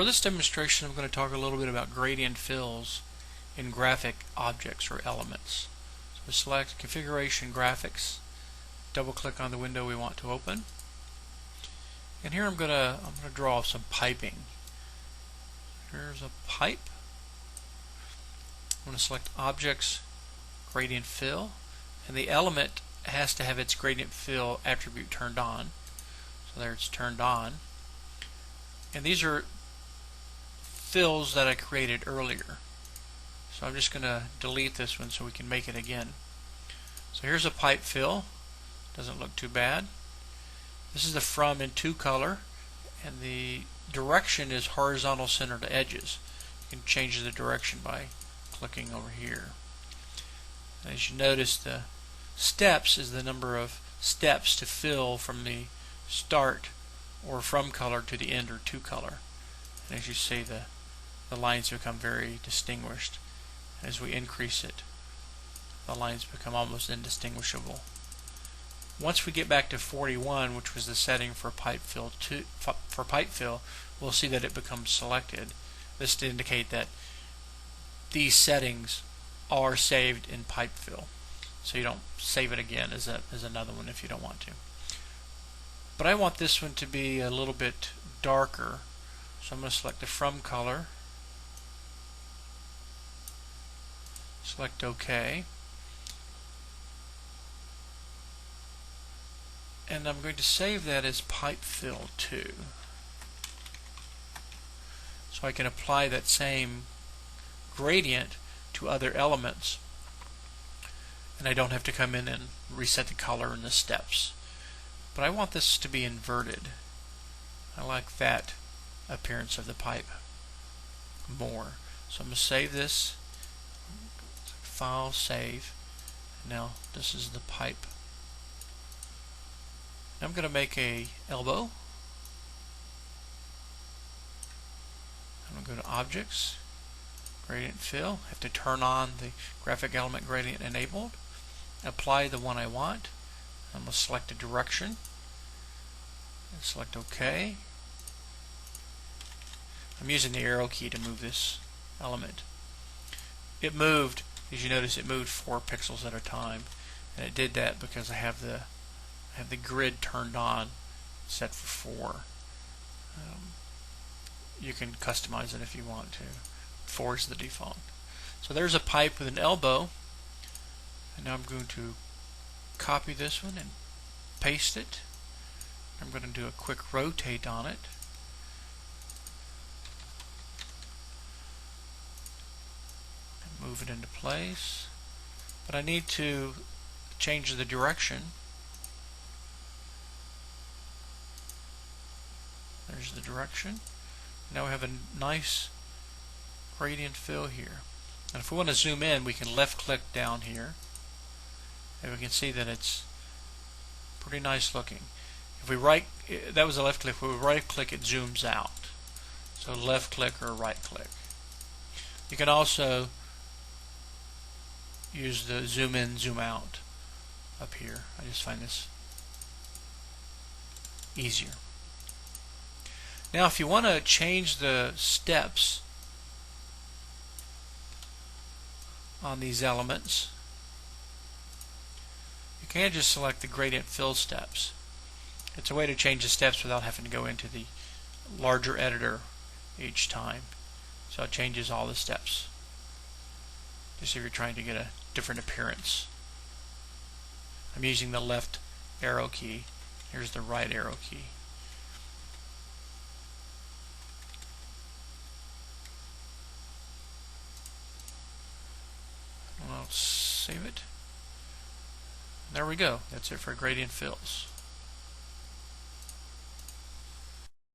For this demonstration, I'm going to talk a little bit about gradient fills in graphic objects or elements. So we select Configuration Graphics, double click on the window we want to open, and here I'm going to draw some piping. Here's a pipe. I'm going to select Objects, Gradient Fill, and the element has to have its gradient fill attribute turned on. So there, it's turned on. And these are fills that I created earlier. So I'm just going to delete this one so we can make it again. So here's a pipe fill. Doesn't look too bad. This is the from in 2 color, and the direction is horizontal center to edges. You can change the direction by clicking over here. As you notice, the steps is the number of steps to fill from the start or from color to the end or to color. And as you see, the lines become very distinguished. As we increase it, the lines become almost indistinguishable. Once we get back to 41, which was the setting for pipe fill, we'll see that it becomes selected. This to indicate that these settings are saved in pipe fill. So you don't save it again as another one if you don't want to. But I want this one to be a little bit darker, so I'm going to select the from color, select OK, and I'm going to save that as pipe fill 2, so I can apply that same gradient to other elements, and I don't have to come in and reset the color and the steps. But I want this to be inverted. I like that appearance of the pipe more. So I'm going to save this, File, Save. Now this is the pipe. Now I'm going to make a elbow. I'm going to go to Objects, Gradient Fill. I have to turn on the graphic element gradient enabled. Apply the one I want. I'm going to select a direction and select OK. I'm using the arrow key to move this element. It moved, as you notice, it moved 4 pixels at a time, and it did that because I have the grid turned on, set for 4. You can customize it if you want to. 4 is the default. So there's a pipe with an elbow, and now I'm going to copy this one and paste it. I'm going to do a quick rotate on it. And move it into place. But I need to change the direction. There's the direction. Now we have a nice gradient fill here. And if we want to zoom in, we can left click down here. And we can see that it's pretty nice looking. If we that was a left click. If we right click, it zooms out. So left click or right click. You can also use the zoom in, zoom out up here. I just find this easier. Now if you want to change the steps on these elements, you can just select the gradient fill steps. It's a way to change the steps without having to go into the larger editor each time. So it changes all the steps, just if you're trying to get a different appearance. I'm using the left arrow key. Here's the right arrow key. I'll save it. There we go. That's it for gradient fills.